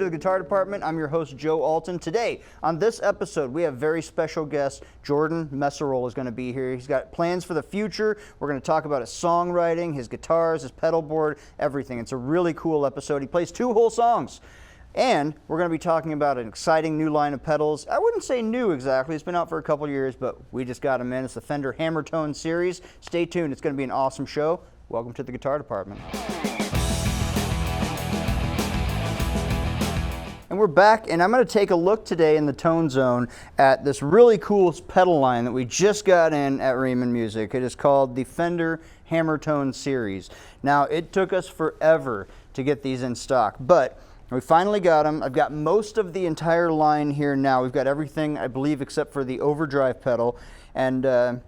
to the Guitar Department. I'm your host, Joe Alton. Today, on this episode, we have very special guest, Jordan Messerole is going to be here. He's got plans for the future. We're going to talk about his songwriting, his guitars, his pedal board, everything. It's a really cool episode. He plays 2 whole songs. And we're going to be talking about an exciting new line of pedals. I wouldn't say new exactly. It's been out for a couple years, but we just got them in. It's the Fender Hammertone series. Stay tuned. It's going to be an awesome show. Welcome to the Guitar Department. And we're back, and I'm going to take a look today in the Tone Zone at this really cool pedal line that we just got in at Raymond Music. It is called the Fender Hammertone series. Now, it took us forever to get these in stock, but we finally got them. I've got most of the entire line here now. We've got everything, I believe, except for the overdrive pedal, and I'm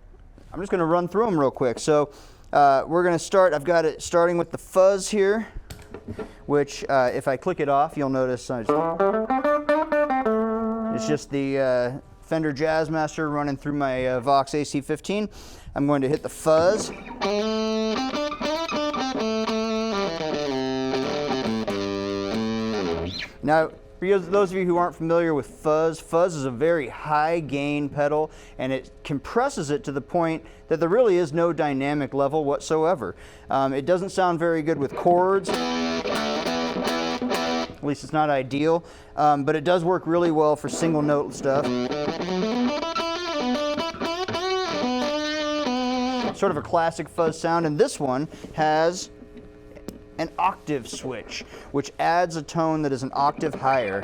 just going to run through them real quick. So we're going to start. I've got it starting with the fuzz here, which if I click it off, you'll notice it's just the Fender Jazzmaster running through my Vox AC15. I'm going to hit the fuzz. Now, for those of you who aren't familiar with fuzz, fuzz is a very high gain pedal, and it compresses it to the point that there really is no dynamic level whatsoever. It doesn't sound very good with chords. At least it's not ideal, but it does work really well for single note stuff. Sort of a classic fuzz sound, and this one has an octave switch, which adds a tone that is an octave higher.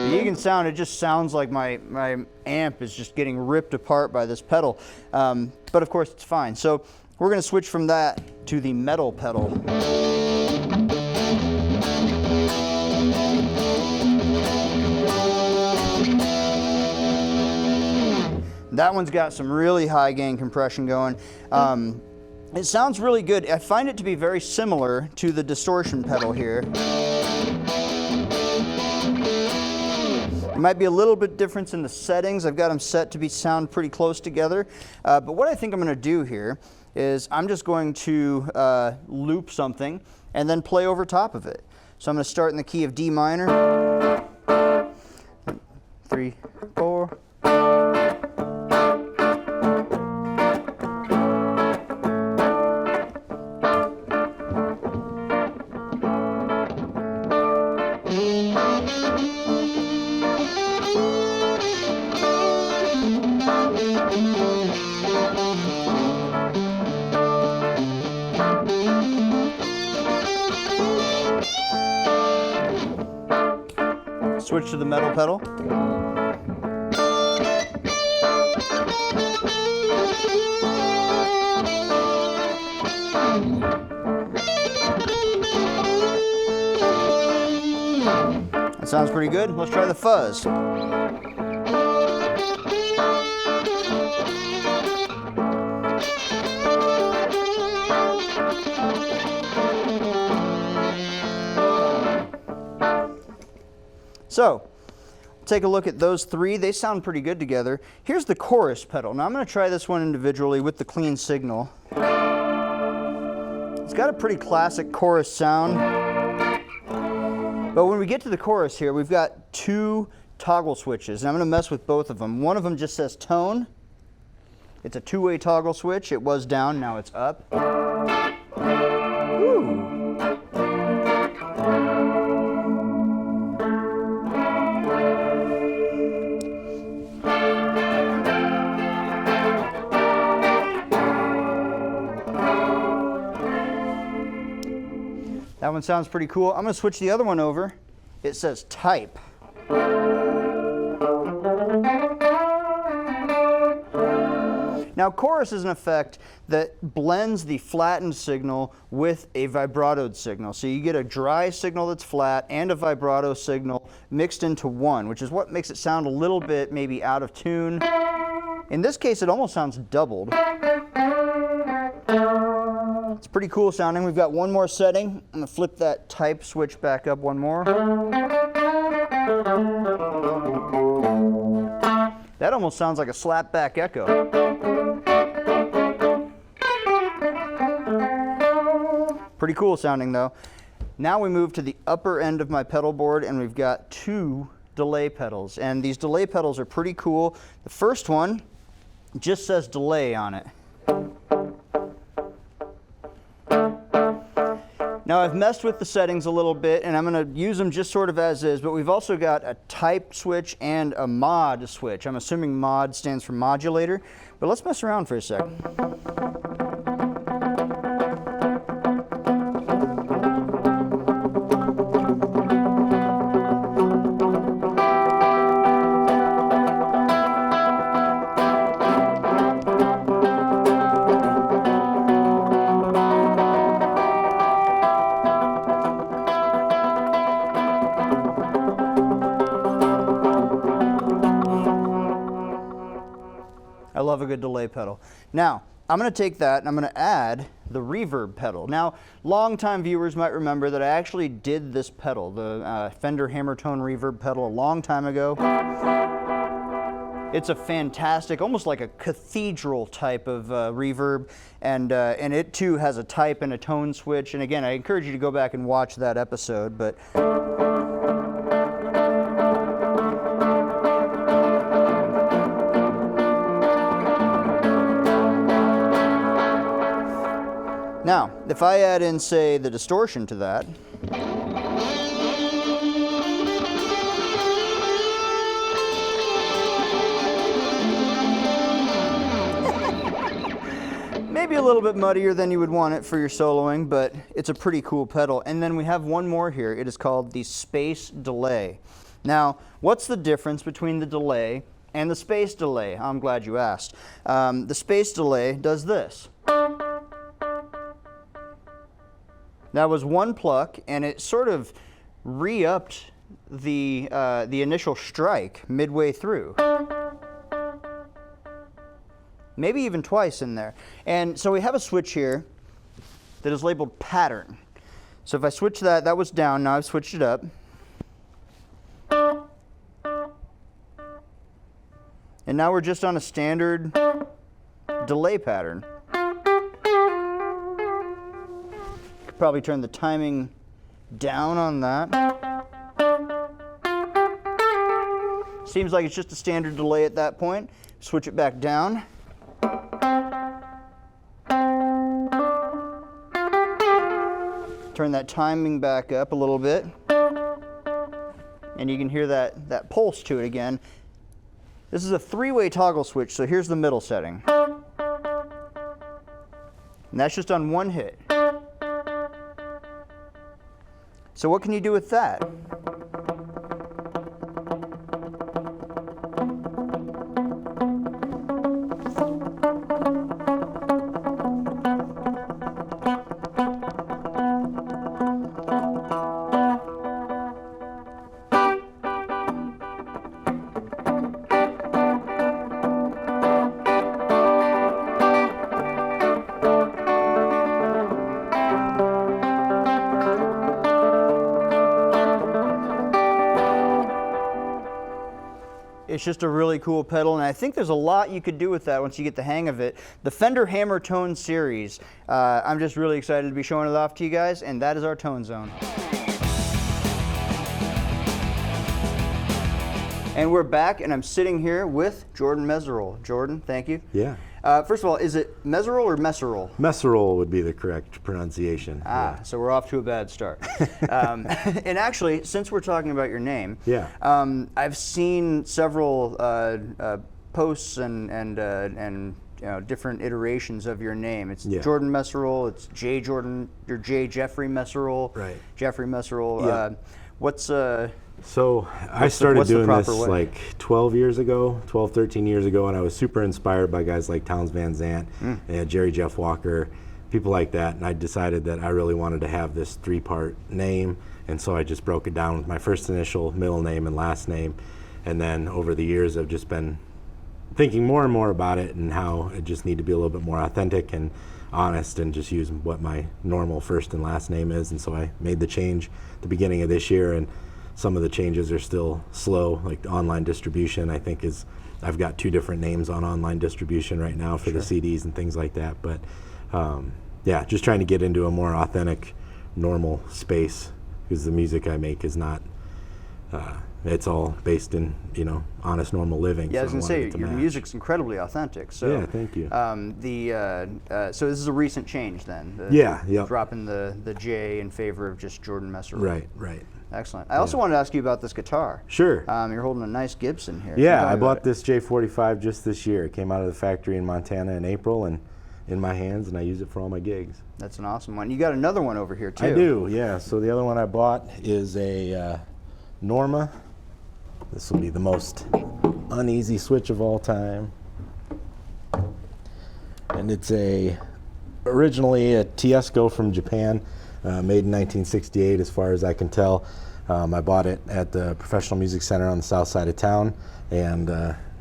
You can sound, it just sounds like my amp is just getting ripped apart by this pedal, but of course it's fine. So we're going to switch from that to the metal pedal. That one's got some really high gain compression going. It sounds really good. I find it to be very similar to the distortion pedal here. It might be a little bit difference in the settings. I've got them set to sound pretty close together. But what I think I'm going to do here is I'm just going to loop something and then play over top of it. So I'm going to start in the key of D minor. 3, 4. Switch to the metal pedal. That sounds pretty good. Let's try the fuzz. So, take a look at those 3. They sound pretty good together. Here's the chorus pedal. Now I'm going to try this one individually with the clean signal. It's got a pretty classic chorus sound. But when we get to the chorus here, we've got 2 toggle switches. And I'm going to mess with both of them. One of them just says tone. It's a 2-way toggle switch. It was down, now it's up. Ooh. That one sounds pretty cool. I'm going to switch the other one over. It says type. Now, chorus is an effect that blends the flattened signal with a vibratoed signal. So you get a dry signal that's flat and a vibrato signal mixed into one, which is what makes it sound a little bit maybe out of tune. In this case, it almost sounds doubled. It's pretty cool sounding. We've got one more setting. I'm going to flip that type switch back up one more. That almost sounds like a slapback echo. Pretty cool sounding though. Now we move to the upper end of my pedal board, and we've got 2 delay pedals. And these delay pedals are pretty cool. The first one just says delay on it. Now I've messed with the settings a little bit, and I'm going to use them just sort of as is, but we've also got a type switch and a mod switch. I'm assuming mod stands for modulator, but let's mess around for a sec. I love a good delay pedal. Now, I'm going to take that and I'm going to add the reverb pedal. Now, longtime viewers might remember that I actually did this pedal, the Fender Hammertone reverb pedal, a long time ago. It's a fantastic, almost like a cathedral type of reverb, and it too has a type and a tone switch. And again, I encourage you to go back and watch that episode. But now, if I add in, say, the distortion to that, maybe a little bit muddier than you would want it for your soloing, but it's a pretty cool pedal. And then we have one more here. It is called the space delay. Now, what's the difference between the delay and the space delay? I'm glad you asked. The space delay does this. That was one pluck, and it sort of re-upped the initial strike midway through. Maybe even twice in there. And so we have a switch here that is labeled pattern. So if I switch that, that was down, now I've switched it up. And now we're just on a standard delay pattern. Probably turn the timing down on that. Seems like it's just a standard delay at that point. Switch it back down. Turn that timing back up a little bit. And you can hear that pulse to it again. This is a 3-way toggle switch, so here's the middle setting. And that's just on one hit. So what can you do with that? It's just a really cool pedal, and I think there's a lot you could do with that once you get the hang of it. The Fender Hammertone series, I'm just really excited to be showing it off to you guys, and that is our Tone Zone. And we're back, and I'm sitting here with Jordan Messerole. Jordan, thank you. Yeah. First of all, is it Messerole or Messerole? Messerole would be the correct pronunciation. Ah, so we're off to a bad start. And actually, since we're talking about your name, yeah. I've seen several posts and you know, different iterations of your name. It's Jordan Messerole. It's J. Jordan. You're J. Jeffrey Messerole. Right. Jeffrey Messerole. Yeah. So I started doing this like 12 years ago, 12, 13 years ago, and I was super inspired by guys like Townes Van Zandt and Jerry Jeff Walker, people like that, and I decided that I really wanted to have this 3-part name, and so I just broke it down with my first initial, middle name, and last name, and then over the years I've just been thinking more and more about it and how it just need to be a little bit more authentic and honest and just use what my normal first and last name is, and so I made the change at the beginning of this year, and some of the changes are still slow, like the online distribution. I think I've got 2 different names on online distribution right now for the CDs and things like that. But yeah, just trying to get into a more authentic normal space, because the music I make is not. It's all based in, honest, normal living. Yeah, I was going to say, your match. music's incredibly authentic. So, yeah, thank you. So this is a recent change then? Yeah. Dropping the J in favor of just Jordan Messerole. Right. Excellent. I also wanted to ask you about this guitar. Sure. You're holding a nice Gibson here. Yeah, I bought this J45 just this year. It came out of the factory in Montana in April, and in my hands, and I use it for all my gigs. That's an awesome one. You got another one over here, too. I do, yeah. So the other one I bought is a Norma. This will be the most uneasy switch of all time. And it's originally a Tiesco from Japan, made in 1968 as far as I can tell. I bought it at the Professional Music Center on the south side of town, and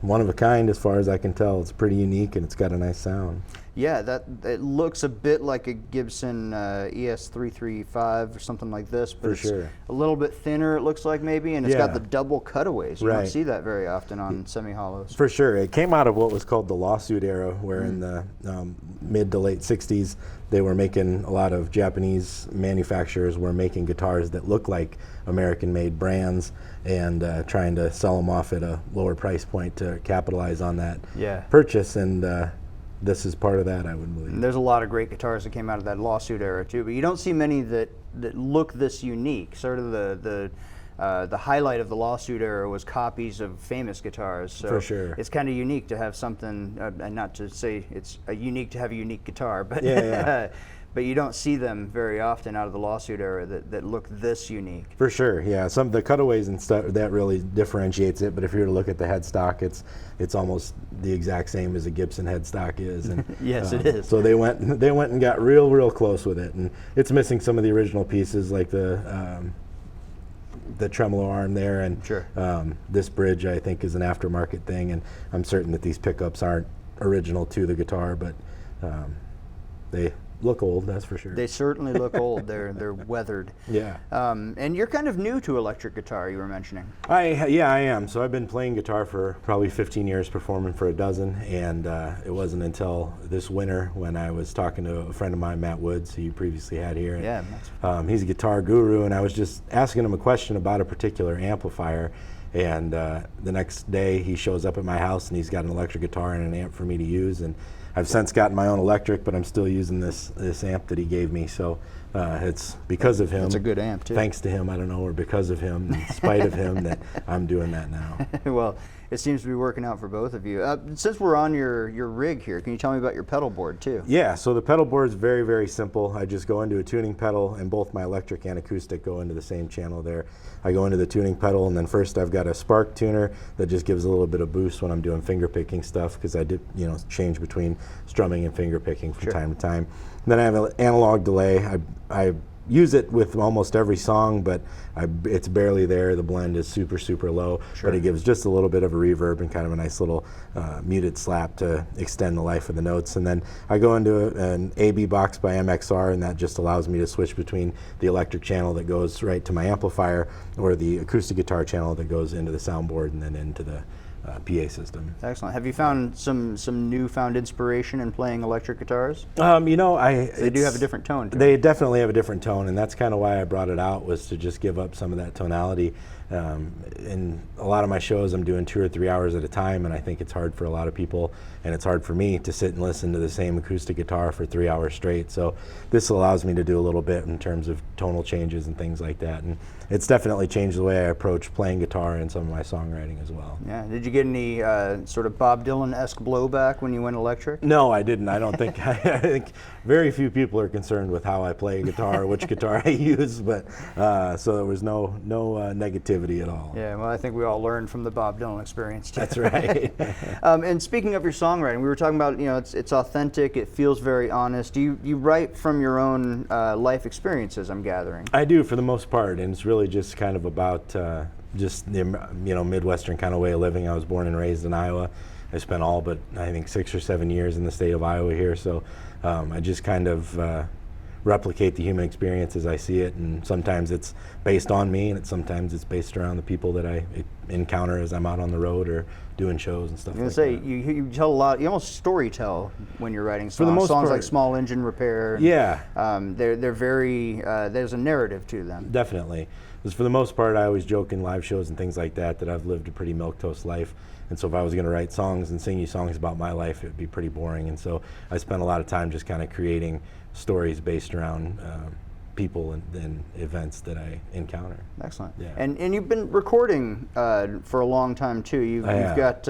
one of a kind as far as I can tell. It's pretty unique, and it's got a nice sound. Yeah, it looks a bit like a Gibson ES335 or something like this, but it's a little bit thinner, it looks like, maybe, and it's got the double cutaways. You don't see that very often on semi-hollows. For sure. It came out of what was called the lawsuit era, where in the mid to late 60s, they were making, a lot of Japanese manufacturers were making guitars that look like American-made brands and trying to sell them off at a lower price point to capitalize on that purchase, and this is part of that, I would believe. And there's a lot of great guitars that came out of that lawsuit era too, but you don't see many that look this unique. Sort of the highlight of the lawsuit era was copies of famous guitars. So for sure. It's kind of unique to have something, and not to say it's unique to have a unique guitar, but but you don't see them very often out of the lawsuit era that look this unique. For sure, yeah. Some of the cutaways and stuff, that really differentiates it, but if you were to look at the headstock, it's almost the exact same as a Gibson headstock is. And yes, it is. So they went and got real close with it, and it's missing some of the original pieces, like the tremolo arm there, and this bridge I think is an aftermarket thing, and I'm certain that these pickups aren't original to the guitar, but they look old, that's for sure. They certainly look old. They're weathered. Yeah. And you're kind of new to electric guitar, you were mentioning. I am. So I've been playing guitar for probably 15 years, performing for a dozen, and it wasn't until this winter when I was talking to a friend of mine, Matt Woods, who you previously had here. Yeah. He's a guitar guru, and I was just asking him a question about a particular amplifier, and the next day he shows up at my house and he's got an electric guitar and an amp for me to use, and I've since gotten my own electric, but I'm still using this amp that he gave me. So it's because of him. It's a good amp too. Thanks to him, I don't know, or because of him, in spite of him, that I'm doing that now. Well, it seems to be working out for both of you. Since we're on your rig here, can you tell me about your pedal board too? Yeah, so the pedal board is very simple. I just go into a tuning pedal, and both my electric and acoustic go into the same channel there. I go into the tuning pedal, and then first I've got a spark tuner that just gives a little bit of boost when I'm doing finger picking stuff, because I did change between strumming and finger picking from time to time. And then I have an analog delay. I use it with almost every song, but it's barely there. The blend is super low, but it gives just a little bit of a reverb and kind of a nice little muted slap to extend the life of the notes. And then I go into an AB box by MXR, and that just allows me to switch between the electric channel that goes right to my amplifier, or the acoustic guitar channel that goes into the soundboard and then into the PA system. Excellent. Have you found some newfound inspiration in playing electric guitars? They do have a different tone to They them. definitely have a different tone, and that's kind of why I brought it out, was to just give up some of that tonality. In a lot of my shows, I'm doing 2 or 3 hours at a time, and I think it's hard for a lot of people, and it's hard for me to sit and listen to the same acoustic guitar for 3 hours straight. So this allows me to do a little bit in terms of tonal changes and things like that, and it's definitely changed the way I approach playing guitar and some of my songwriting as well. Yeah. Did you get any sort of Bob Dylan-esque blowback when you went electric? No, I didn't. I don't think. I think very few people are concerned with how I play guitar or which guitar I use, but so there was no negativity at all. Yeah, well, I think we all learned from the Bob Dylan experience too. That's right. And speaking of your songwriting, we were talking about, it's authentic, it feels very honest. You write from your own life experiences, I'm gathering. I do, for the most part, and it's really just kind of about just the Midwestern kind of way of living. I was born and raised in Iowa. I spent all but I think 6 or 7 years in the state of Iowa here, so I just kind of replicate the human experience as I see it, and sometimes it's based on me, and sometimes it's based around the people that I encounter as I'm out on the road or doing shows and stuff like that. You tell a lot. You almost story tell when you're writing songs. For the most songs part, like Small Engine Repair. Yeah. They're very. There's a narrative to them. Definitely. Because for the most part, I always joke in live shows and things like that I've lived a pretty milquetoast life. And so if I was going to write songs and sing you songs about my life, it would be pretty boring. And so I spent a lot of time just kind of creating stories based around people and events that I encounter. Excellent. Yeah. And you've been recording for a long time too. You've got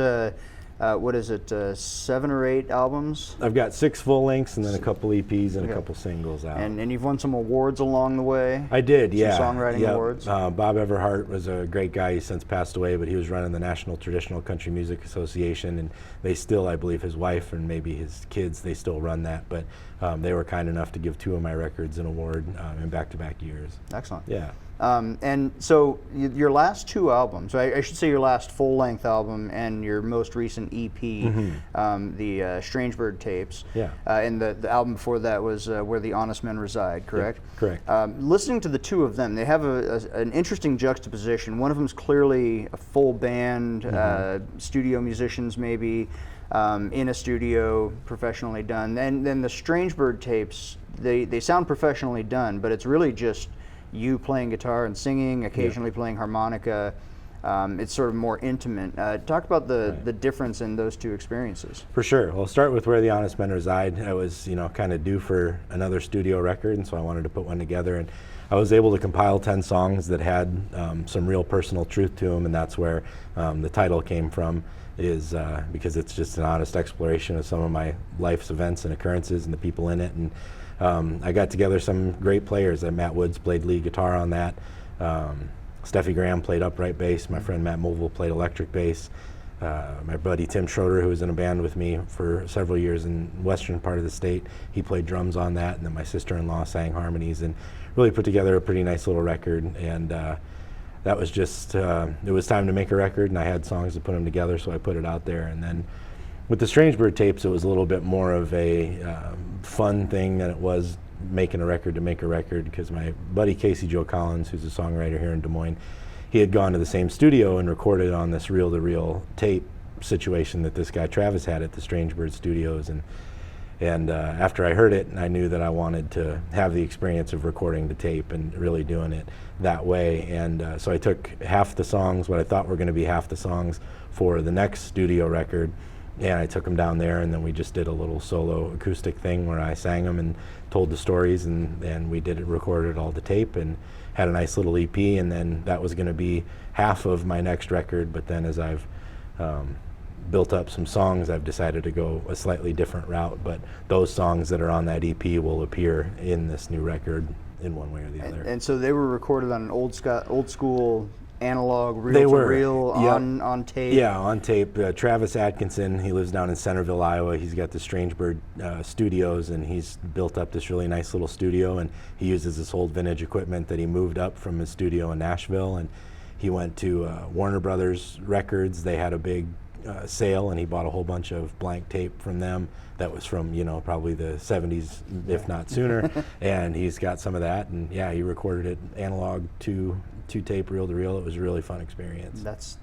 what is it, 7 or 8 albums? I've got 6 full lengths and then a couple EPs and a couple singles out. And you've won some awards along the way? I did, yeah. Some songwriting awards? Bob Everhart was a great guy. He's since passed away, but he was running the National Traditional Country Music Association, and they still, I believe his wife and maybe his kids, they still run that, but they were kind enough to give 2 of my records an award in back-to-back years. Excellent. Yeah. And so your last 2 albums, I should say your last full-length album and your most recent EP, the Strange Bird tapes, and the album before that was Where the Honest Men Reside, correct? Yeah, correct. Listening to the 2 of them, they have an interesting juxtaposition. One of them is clearly a full band, studio musicians maybe, in a studio, professionally done. And then the Strange Bird tapes, they sound professionally done, but it's really just you playing guitar and singing, occasionally playing harmonica. It's sort of more intimate. Talk about the difference in those 2 experiences. For sure. Well, I'll start with Where the Honest Men Reside. I was, kind of due for another studio record, and so I wanted to put one together. And I was able to compile 10 songs that had some real personal truth to them, and that's where the title came from, is because it's just an honest exploration of some of my life's events and occurrences and the people in it. And I got together some great players. Matt Woods played lead guitar on that. Steffi Graham played upright bass. My friend Matt Mulville played electric bass. My buddy Tim Schroeder, who was in a band with me for several years in the western part of the state, he played drums on that. And then my sister-in-law sang harmonies and really put together a pretty nice little record. And that was just, it was time to make a record, and I had songs to put them together, so I put it out there. And then with the Strange Bird tapes, it was a little bit more of a fun thing than it was making a record to make a record, because my buddy Casey Joe Collins, who's a songwriter here in Des Moines, he had gone to the same studio and recorded on this reel-to-reel tape situation that this guy Travis had at the Strange Bird Studios. And after I heard it, I knew that I wanted to have the experience of recording the tape and really doing it that way. And so I took half the songs, what I thought were going to be half the songs for the next studio record, and I took them down there, and then we just did a little solo acoustic thing where I sang them and told the stories, and we recorded all the tape and had a nice little EP. And then that was going to be half of my next record, but then as I've built up some songs, I've decided to go a slightly different route. But those songs that are on that EP will appear in this new record in one way or the other. And so they were recorded on an old school analog, reel-to-reel, on tape? Yeah, on tape. Travis Atkinson, he lives down in Centerville, Iowa. He's got the Strange Bird Studios, and he's built up this really nice little studio, and he uses this old vintage equipment that he moved up from his studio in Nashville. And he went to Warner Brothers Records. They had a big sale, and he bought a whole bunch of blank tape from them that was from, probably the 70s, if not sooner. And he's got some of that, and yeah, he recorded it analog to tape, reel to reel. It was a really fun experience. That's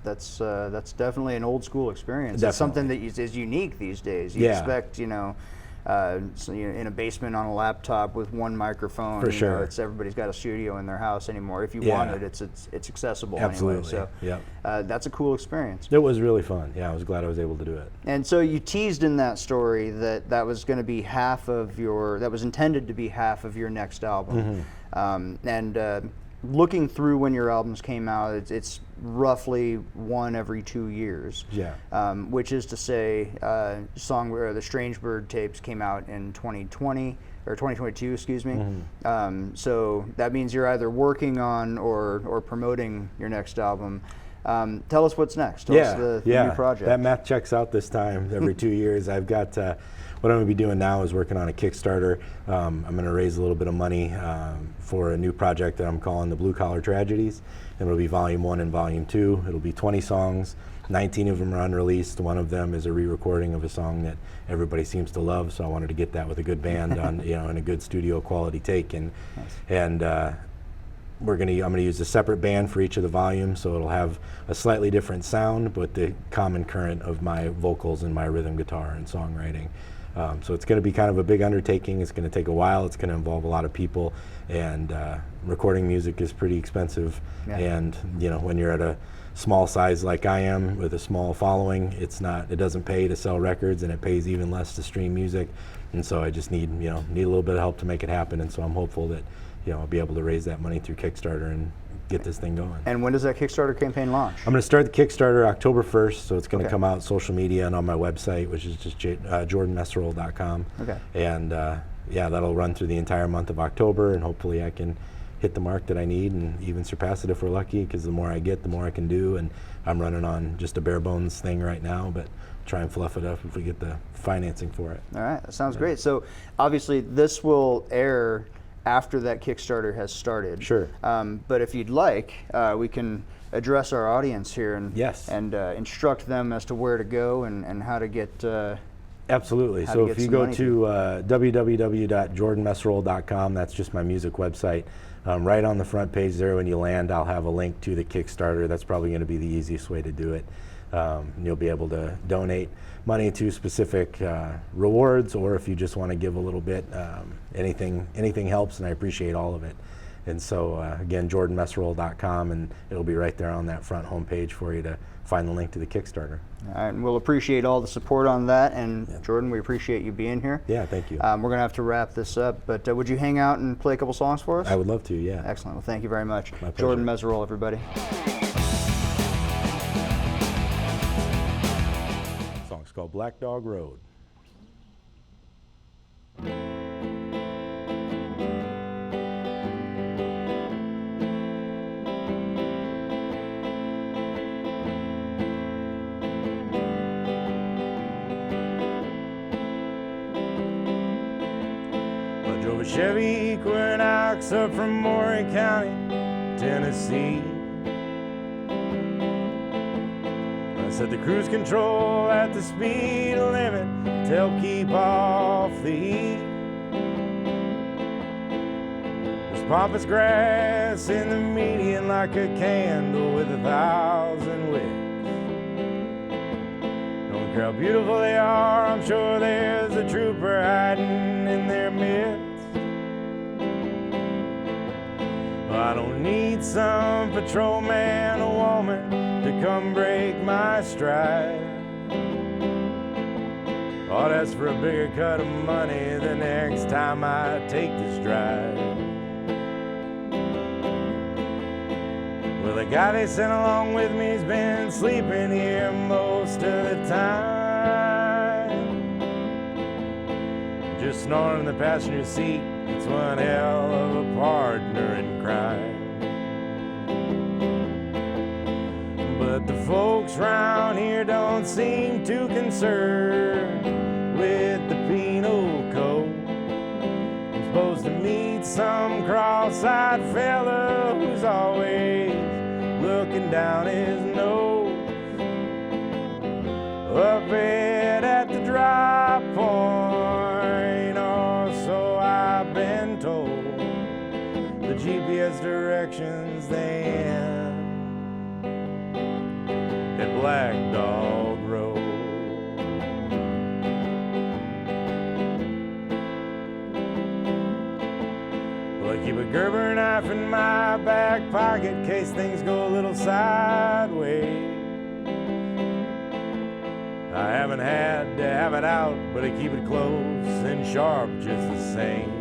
definitely an old school experience. Definitely. It's something that is unique these days. You expect, in a basement on a laptop with one microphone. For sure. Everybody's got a studio in their house anymore. If you want it, it's accessible. Absolutely. Anyway. So that's a cool experience. It was really fun. Yeah, I was glad I was able to do it. And so you teased in that story that was going to be that was intended to be half of your next album. Looking through when your albums came out, it's roughly one every 2 years. Yeah. Which is to say, the Strange Bird tapes came out in 2020 or 2022, excuse me. So that means you're either working on or promoting your next album. Tell us what's next. Tell us the new project. That math checks out this time. Every 2 years, I've got. what I'm going to be doing now is working on a Kickstarter. I'm going to raise a little bit of money for a new project that I'm calling the Blue Collar Tragedies. And it'll be Volume 1 and Volume 2. It'll be 20 songs. 19 of them are unreleased. One of them is a re-recording of a song that everybody seems to love. So I wanted to get that with a good band on, in a good studio quality take. And I'm going to use a separate band for each of the volumes, so it'll have a slightly different sound, but the common current of my vocals and my rhythm guitar and songwriting. So it's going to be kind of a big undertaking. It's going to take a while. It's going to involve a lot of people, and recording music is pretty expensive. Yeah. And when you're at a small size like I am with a small following, it doesn't pay to sell records, and it pays even less to stream music. And so I just need a little bit of help to make it happen. And so I'm hopeful that I'll be able to raise that money through Kickstarter and get this thing going. And when does that Kickstarter campaign launch? I'm going to start the Kickstarter October 1st, so it's going to come out on social media and on my website, which is just jordanmesserole.com. Okay. And that'll run through the entire month of October, and hopefully I can hit the mark that I need and even surpass it if we're lucky, because the more I get, the more I can do. And I'm running on just a bare bones thing right now, but try and fluff it up if we get the financing for it. All right, that sounds great. So obviously this will air after that Kickstarter has started. Sure. But if you'd like, we can address our audience here and instruct them as to where to go and how to get. Absolutely. So if you go to www.jordanmesserole.com, that's just my music website. Right on the front page there, when you land, I'll have a link to the Kickstarter. That's probably going to be the easiest way to do it. You'll be able to donate money to specific rewards, or if you just want to give a little bit, anything helps, and I appreciate all of it. And so again, jordanmesserole.com, and it'll be right there on that front homepage for you to find the link to the Kickstarter. All right, and we'll appreciate all the support on that. And Jordan, we appreciate you being here. Yeah, thank you. We're going to have to wrap this up, but would you hang out and play a couple songs for us? I would love to, yeah. Excellent. Well, thank you very much. My pleasure. Jordan Messerole, everybody. The song's called Black Dog Road. Drove a Chevy Equinox up from Maury County, Tennessee. I set the cruise control at the speed limit to help keep off the heat. There's pampas grass in the median like a candle with 1,000 wicks. Don't care how beautiful they are, I'm sure there's a trooper hiding in their midst. I don't need some patrolman or woman to come break my stride. I'd ask for a bigger cut of money the next time I take this drive. Well, the guy they sent along with me's been sleeping here most of the time, just snoring in the passenger seat. It's one hell of a partner in crime. But the folks round here don't seem too concerned with the penal code. I'm supposed to meet some cross-eyed fella who's always looking down his nose. Up ahead at the drop point, or so I've been told. The GPS directions they end at Black Dog Road. Well, I keep a Gerber knife in my back pocket in case things go a little sideways. I haven't had to have it out, but I keep it close and sharp just the same.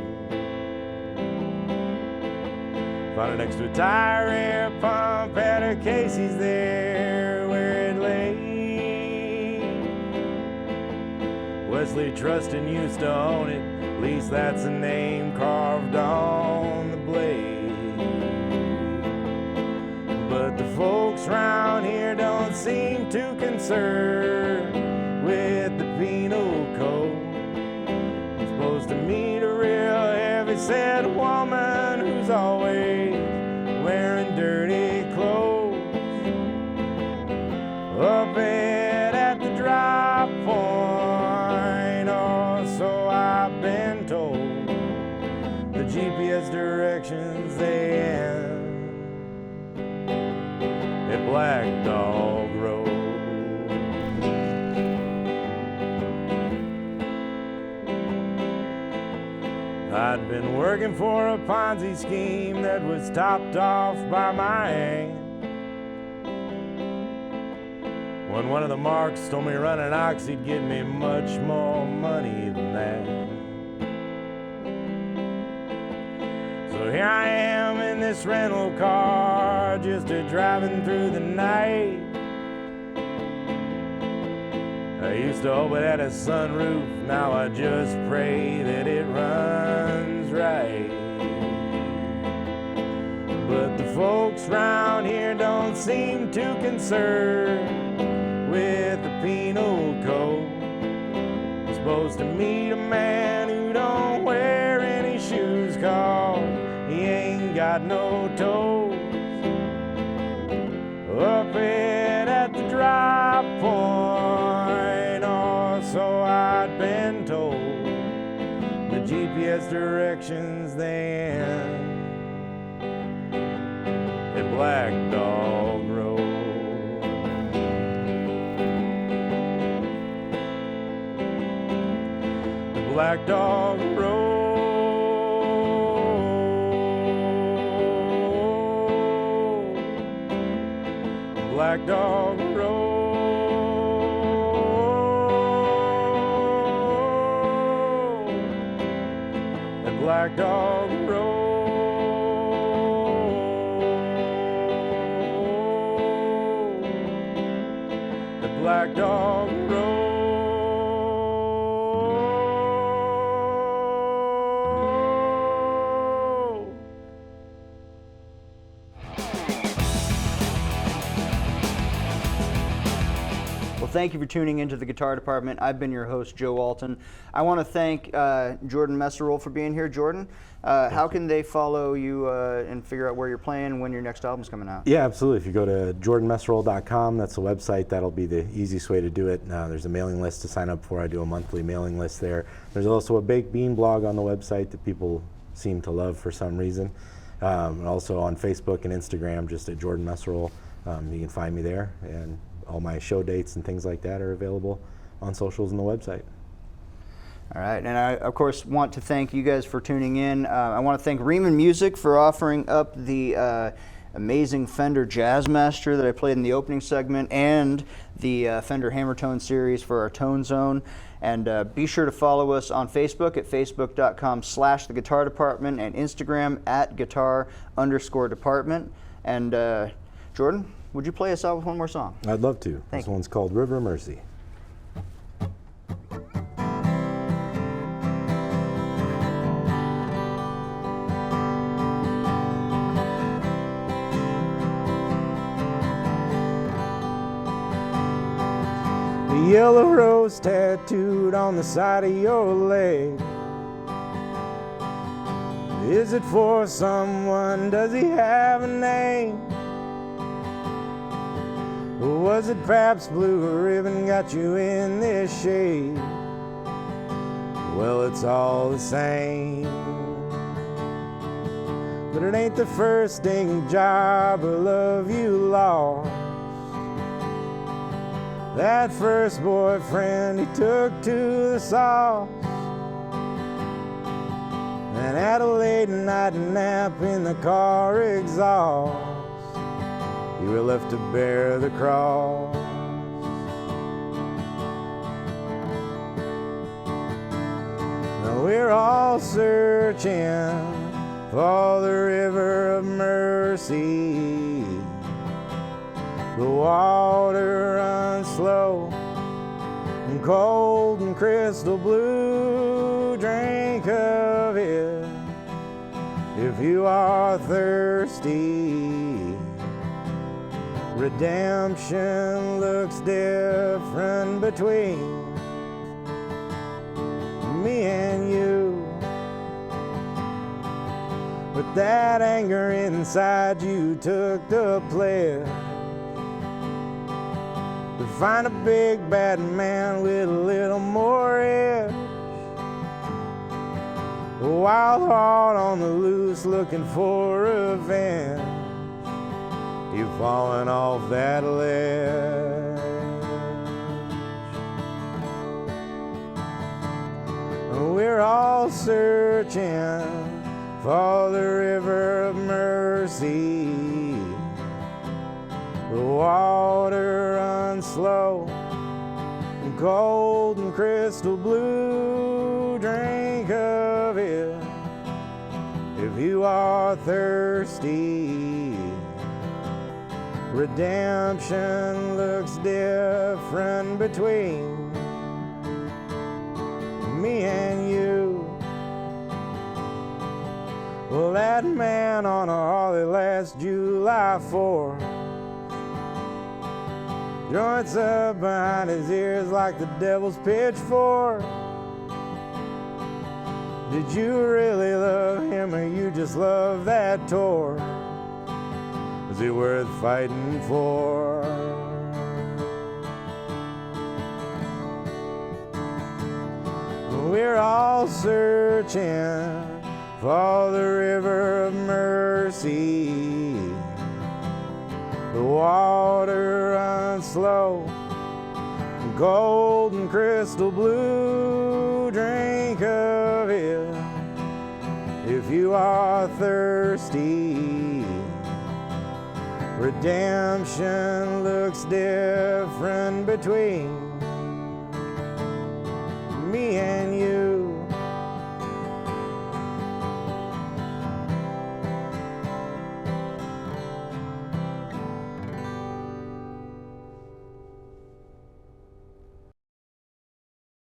Found it next to a tire air pump at her Casey's there where it lay. Wesley Trustin used to own it, at least that's a name carved on the blade. But the folks round here don't seem too concerned with the penal code. directions they end at Black Dog Road. I'd been working for a Ponzi scheme that was topped off by my aunt, when one of the marks told me running oxy'd get me much more money than that. So here I am in this rental car, just driving through the night. I used to hope it had a sunroof, now I just pray that it runs right. But the folks round here don't seem too concerned with the penal code. I'm supposed to meet a man who don't wear any shoes, 'cause he ain't got no toes. Up it at the drop point, or so I'd been told. The GPS directions they end at Black Dog Road. The Black Dog Road. Black Dog Road. The Black Dog Road. The Black Dog Road. Well, thank you for tuning into the Guitar Department. I've been your host, Joe Alton. I want to thank Jordan Messerole for being here. Jordan, how can they follow you and figure out where you're playing, when your next album's coming out? Yeah, absolutely. If you go to jordanmesserole.com, that's the website. That'll be the easiest way to do it. There's a mailing list to sign up for. I do a monthly mailing list there. There's also a Baked Bean blog on the website that people seem to love for some reason. And also on Facebook and Instagram, just at Jordan Messerole. You can find me there, and all my show dates and things like that are available on socials and the website. All right, and I, of course, want to thank you guys for tuning in. I want to thank Riemann Music for offering up the amazing Fender Jazzmaster that I played in the opening segment, and the Fender Hammertone series for our Tone Zone. And be sure to follow us on Facebook at facebook.com/The Guitar Department, and Instagram at guitar_department. And Jordan, would you play us out with one more song? I'd love to. This one's called River Mercy. The yellow rose tattooed on the side of your leg. Is it for someone? Does he have a name? Or was it perhaps blue ribbon got you in this shade? Well, it's all the same. But it ain't the first stinking job or love you lost. That first boyfriend he took to the sauce, and had a late night nap in the car exhaust. You were left to bear the cross. Now we're all searching for the river of mercy. The water runs slow and cold and crystal blue. Drink of it if you are thirsty. Redemption looks different between me and you. But that anger inside you took the pledge to find a big bad man with a little more edge. A wild heart on the loose looking for revenge. You've fallen off that ledge. We're all searching for the river of mercy. The water runs slow and cold and crystal blue. Drink of it if you are thirsty. Redemption looks different between me and you. Well, that man on a Harley last July 4th, joints up behind his ears like the devil's pitchfork. Did you really love him, or you just love that tour? Was he worth fighting for? We're all searching for the river of mercy. The water runs slow, gold and crystal blue. Drink of it if you are thirsty. Redemption looks different between